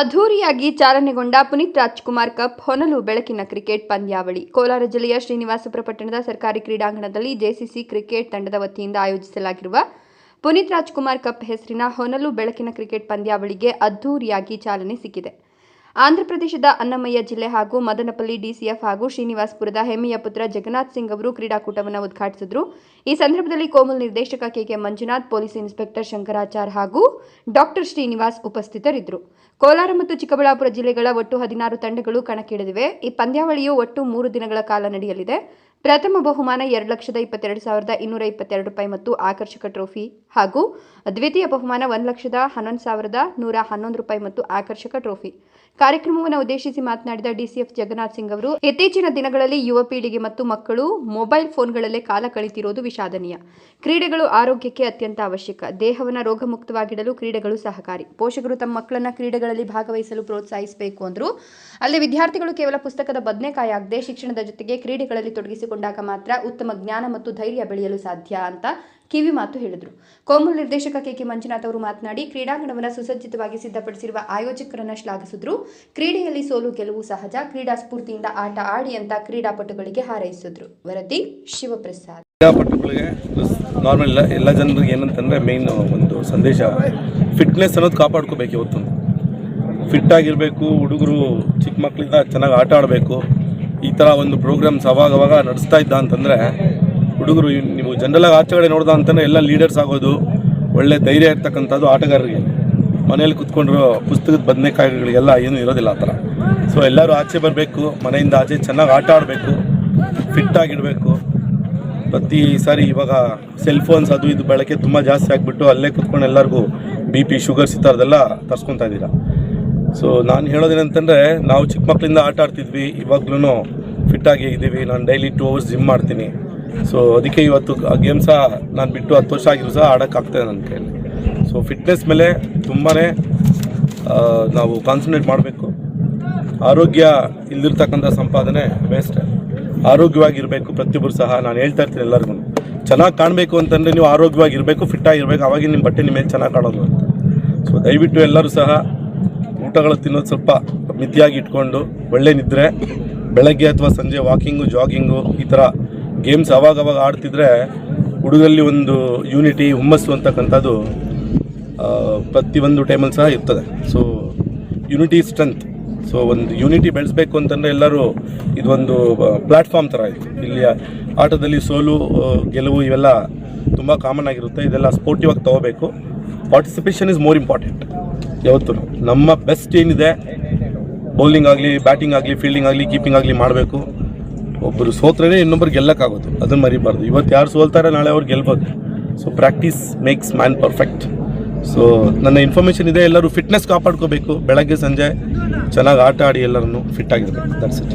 ಅದ್ಧೂರಿಯಾಗಿ ಚಾಲನೆಗೊಂಡ ಪುನೀತ್ ರಾಜ್ಕುಮಾರ್ ಕಪ್ ಹೊನಲು ಬೆಳಕಿನ ಕ್ರಿಕೆಟ್ ಪಂದ್ಯಾವಳಿ. ಕೋಲಾರ ಜಿಲ್ಲೆಯ ಶ್ರೀನಿವಾಸಪುರ ಪಟ್ಟಣದ ಸರ್ಕಾರಿ ಕ್ರೀಡಾಂಗಣದಲ್ಲಿ ಜೆಸಿಸಿ ಕ್ರಿಕೆಟ್ ತಂಡದ ವತಿಯಿಂದ ಆಯೋಜಿಸಲಾಗಿರುವ ಪುನೀತ್ ರಾಜ್ಕುಮಾರ್ ಕಪ್ ಹೆಸರಿನ ಹೊನಲು ಬೆಳಕಿನ ಕ್ರಿಕೆಟ್ ಪಂದ್ಯಾವಳಿಗೆ ಅದ್ಧೂರಿಯಾಗಿ ಚಾಲನೆ ಸಿಕ್ಕಿದೆ. ಆಂಧ್ರಪ್ರದೇಶದ ಅನ್ನಮಯ್ಯ ಜಿಲ್ಲೆ ಹಾಗೂ ಮದನಪಲ್ಲಿ ಡಿಸಿಎಫ್ ಹಾಗೂ ಶ್ರೀನಿವಾಸಪುರದ ಹೆಮ್ಮೆಯ ಪುತ್ರ ಜಗನ್ನಾಥ್ ಸಿಂಗ್ ಅವರು ಕ್ರೀಡಾಕೂಟವನ್ನು ಉದ್ಘಾಟಿಸಿದರು. ಈ ಸಂದರ್ಭದಲ್ಲಿ ಕೋಮಲ್ ನಿರ್ದೇಶಕ ಕೆಕೆ ಮಂಜುನಾಥ್, ಪೊಲೀಸ್ ಇನ್ಸ್ಪೆಕ್ಟರ್ ಶಂಕರಾಚಾರ್ ಹಾಗೂ ಡಾಕ್ಟರ್ ಶ್ರೀನಿವಾಸ್ ಉಪಸ್ಥಿತರಿದ್ದರು. ಕೋಲಾರ ಮತ್ತು ಚಿಕ್ಕಬಳ್ಳಾಪುರ ಜಿಲ್ಲೆಗಳ ಒಟ್ಟು 16 ತಂಡಗಳು ಕಣಕ್ಕಿಳಿದಿವೆ. ಈ ಪಂದ್ಯಾವಳಿಯು ಒಟ್ಟು 3 ದಿನಗಳ ಕಾಲ ನಡೆಯಲಿದೆ. ಪ್ರಥಮ ಬಹುಮಾನ ₹2,22,222 ಮತ್ತು ಆಕರ್ಷಕ ಟ್ರೋಫಿ ಹಾಗೂ ದ್ವಿತೀಯ ಬಹುಮಾನ ₹1,11,111 ಮತ್ತು ಆಕರ್ಷಕ ಟ್ರೋಫಿ. ಕಾರ್ಯಕ್ರಮವನ್ನು ಉದ್ದೇಶಿಸಿ ಮಾತನಾಡಿದ ಡಿಸಿಎಫ್ ಜಗನ್ನಾಥ್ ಸಿಂಗ್ ಅವರು, ಇತ್ತೀಚಿನ ದಿನಗಳಲ್ಲಿ ಯುವ ಪೀಳಿಗೆ ಮತ್ತು ಮಕ್ಕಳು ಮೊಬೈಲ್ ಫೋನ್ಗಳಲ್ಲೇ ಕಾಲ ಕಳೆಯುತ್ತಿರುವುದು ವಿಷಾದನೀಯ. ಕ್ರೀಡೆಗಳು ಆರೋಗ್ಯಕ್ಕೆ ಅತ್ಯಂತ ಅವಶ್ಯಕ. ದೇಹವನ್ನು ರೋಗಮುಕ್ತವಾಗಿಡಲು ಕ್ರೀಡೆಗಳು ಸಹಕಾರಿ. ಪೋಷಕರು ತಮ್ಮ ಮಕ್ಕಳನ್ನು ಕ್ರೀಡೆಗಳಲ್ಲಿ ಭಾಗವಹಿಸಲು ಪ್ರೋತ್ಸಾಹಿಸಬೇಕು ಅಂದರು. ಅಲ್ಲಿ ವಿದ್ಯಾರ್ಥಿಗಳು ಕೇವಲ ಪುಸ್ತಕದ ಬದನೆಕಾಯಿ ಆಗದೆ ಶಿಕ್ಷಣದ ಜೊತೆಗೆ ಕ್ರೀಡೆಗಳಲ್ಲಿ ತೊಡಗಿಸಿಕೊಂಡಾಗ ಮಾತ್ರ ಉತ್ತಮ ಜ್ಞಾನ ಮತ್ತು ಧೈರ್ಯ ಬೆಳೆಯಲು ಸಾಧ್ಯ ಅಂತ ಕಿವಿ ಮಾತು ಹೇಳಿದರು. ಕೋಮಲ್ ನಿರ್ದೇಶಕ ಕೆಕೆ ಮಂಜುನಾಥ್ ಅವರು ಮಾತನಾಡಿ, ಕ್ರೀಡಾಂಗಣವನ್ನು ಸುಸಜ್ಜಿತವಾಗಿ ಸಿದ್ಧಪಡಿಸಿರುವ ಆಯೋಜಕರನ್ನು ಶ್ಲಾಘಿಸಿದರು. ಕ್ರೀಡೆಯಲ್ಲಿ ಸೋಲು ಗೆಲುವು ಸಹಜ. ಕ್ರೀಡಾ ಸ್ಫೂರ್ತಿಯಿಂದ ಆಟ ಆಡಿ ಅಂತ ಕ್ರೀಡಾಪಟುಗಳಿಗೆ ಹಾರೈಸಿದ್ರು. ವರದಿ ಶಿವಪ್ರಸಾದ್. ಕ್ರೀಡಾಪಟುಗಳಿಗೆ ನಾರ್ಮಲ್ ಇಲ್ಲ, ಎಲ್ಲ ಜನರಿಗೆ ಏನಂತಂದರೆ ಮೇನ್ ಒಂದು ಸಂದೇಶ, ಫಿಟ್ನೆಸ್ ಅನ್ನೋದು ಕಾಪಾಡ್ಕೋಬೇಕು. ಇವತ್ತು ಫಿಟ್ ಆಗಿರಬೇಕು. ಹುಡುಗರು ಚಿಕ್ಕ ಮಕ್ಕಳಿಂದ ಚೆನ್ನಾಗಿ ಆಟ ಆಡಬೇಕು. ಈ ಥರ ಒಂದು ಪ್ರೋಗ್ರಾಮ್ಸ್ ಅವಾಗವಾಗ ನಡೆಸ್ತಾ ಇದ್ದ ಅಂತಂದರೆ ಹುಡುಗರು, ನೀವು ಜನರಲಾಗಿ ಆಚೆಗಡೆ ನೋಡ್ದ ಅಂತಂದರೆ ಎಲ್ಲ ಲೀಡರ್ಸ್ ಆಗೋದು, ಒಳ್ಳೆ ಧೈರ್ಯ ಇರ್ತಕ್ಕಂಥದ್ದು ಆಟಗಾರರಿಗೆ. ಮನೇಲಿ ಕುತ್ಕೊಂಡ್ರು ಪುಸ್ತಕದ ಬದನೆಕಾಯಿಗಳಿಗೆಲ್ಲ ಏನೂ ಇರೋದಿಲ್ಲ ಆ ಥರ. ಸೊ ಎಲ್ಲರೂ ಆಚೆ ಬರಬೇಕು, ಮನೆಯಿಂದ ಆಚೆ ಚೆನ್ನಾಗಿ ಆಟ ಆಡಬೇಕು, ಫಿಟ್ಟಾಗಿಡಬೇಕು. ಪ್ರತಿ ಸಾರಿ ಇವಾಗ ಸೆಲ್ ಫೋನ್ಸ್ ಅದು ಇದು ಬಳಕೆ ತುಂಬ ಜಾಸ್ತಿ ಆಗಿಬಿಟ್ಟು ಅಲ್ಲೇ ಕುತ್ಕೊಂಡು ಎಲ್ಲರಿಗೂ BP, ಶುಗರ್ಸ್ ಈ ಥರದ್ದೆಲ್ಲ ತರಿಸ್ಕೊತಾ ಇದ್ದೀರಾ. ಸೊ ನಾನು ಹೇಳೋದೇನಂತಂದರೆ, ನಾವು ಚಿಕ್ಕ ಮಕ್ಕಳಿಂದ ಆಟ ಆಡ್ತಿದ್ವಿ, ಇವಾಗ್ಲೂ ಫಿಟ್ಟಾಗಿ ಇದ್ದೀವಿ. ನಾನು ಡೈಲಿ 2 hours ಜಿಮ್ ಮಾಡ್ತೀನಿ. ಸೊ ಅದಕ್ಕೆ ಇವತ್ತು ಗೇಮ್ಸ ನಾನು ಬಿಟ್ಟು 10 ವರ್ಷ ಆಗಿದ್ರು ಸಹ ಆಡೋಕ್ಕಾಗ್ತದೆ ನನ್ನ ಕೈಯಲ್ಲಿ. ಸೊ ಫಿಟ್ನೆಸ್ ಮೇಲೆ ತುಂಬಾ ನಾವು ಕಾನ್ಸಂಟ್ರೇಟ್ ಮಾಡಬೇಕು. ಆರೋಗ್ಯ ಇಲ್ಲಿರ್ತಕ್ಕಂಥ ಸಂಪಾದನೆ ವೇಸ್ಟ್. ಆರೋಗ್ಯವಾಗಿರಬೇಕು ಪ್ರತಿಯೊಬ್ಬರು ಸಹ. ನಾನು ಹೇಳ್ತಾ ಇರ್ತೀನಿ ಎಲ್ಲರಿಗೂ, ಚೆನ್ನಾಗಿ ಕಾಣಬೇಕು ಅಂತಂದರೆ ನೀವು ಆರೋಗ್ಯವಾಗಿರಬೇಕು, ಫಿಟ್ಟಾಗಿರಬೇಕು. ಆವಾಗ ನಿಮ್ಮ ಬಟ್ಟೆ ನಿಮ್ಮ ಮೇಲೆ ಚೆನ್ನಾಗಿ ಕಾಣೋದು ಅಂತ. ಸೊ ದಯವಿಟ್ಟು ಎಲ್ಲರೂ ಸಹ ಊಟಗಳು ತಿನ್ನೋದು ಸ್ವಲ್ಪ ಮಿತಿಯಾಗಿ ಇಟ್ಕೊಂಡು, ಒಳ್ಳೆ ನಿದ್ರೆ, ಬೆಳಗ್ಗೆ ಅಥವಾ ಸಂಜೆ ವಾಕಿಂಗು, ಜಾಗಿಂಗು ಈ ಥರ ಗೇಮ್ಸ್ ಅವಾಗವಾಗ ಆಡ್ತಿದ್ರೆ ಹುಡುಗರಲ್ಲಿ ಒಂದು ಯೂನಿಟಿ, ಹುಮ್ಮಸ್ಸು ಅಂತಕ್ಕಂಥದ್ದು ಪ್ರತಿಯೊಂದು ಟೈಮಲ್ಲಿ ಸಹ ಇರ್ತದೆ. So unity strength. ಸೊ ಒಂದು ಯೂನಿಟಿ ಬೆಳೆಸಬೇಕು ಅಂತಂದರೆ ಎಲ್ಲರೂ ಇದೊಂದು ಪ್ಲ್ಯಾಟ್ಫಾರ್ಮ್ ಥರ ಇದೆ. ಇಲ್ಲಿ ಆಟದಲ್ಲಿ ಸೋಲು ಗೆಲುವು ಇವೆಲ್ಲ ತುಂಬ ಕಾಮನ್ ಆಗಿರುತ್ತೆ. ಇದೆಲ್ಲ ಸ್ಪೋರ್ಟಿವ್ ಆಗಿ ತೊಗೋಬೇಕು. Participation is more important. ಯಾವತ್ತೂ ನಮ್ಮ ಬೆಸ್ಟ್ ಏನಿದೆ, ಬೌಲಿಂಗ್ ಆಗಲಿ, ಬ್ಯಾಟಿಂಗ್ ಆಗಲಿ, ಫೀಲ್ಡಿಂಗ್ ಆಗಲಿ, ಕೀಪಿಂಗ್ ಆಗಲಿ ಮಾಡಬೇಕು. ಒಬ್ಬರು ಸೋತ್ರೇ ಇನ್ನೊಬ್ಬರು ಗೆಲ್ಲಕ್ಕಾಗೋದು, ಅದನ್ನು ಮರಿಬಾರ್ದು. ಇವತ್ತು ಯಾರು ಸೋಲ್ತಾರೆ ನಾಳೆ ಅವ್ರು ಗೆಲ್ಬೋದು. So practice makes man perfect. So ನನ್ನ ಇನ್ಫಾರ್ಮೇಷನ್ ಇದೆ, ಎಲ್ಲರೂ ಫಿಟ್ನೆಸ್ ಕಾಪಾಡ್ಕೋಬೇಕು. ಬೆಳಗ್ಗೆ ಸಂಜೆ ಚೆನ್ನಾಗಿ ಆಟ ಆಡಿ ಎಲ್ಲರನ್ನು ಫಿಟ್ ಆಗಿರಬೇಕು. That's it.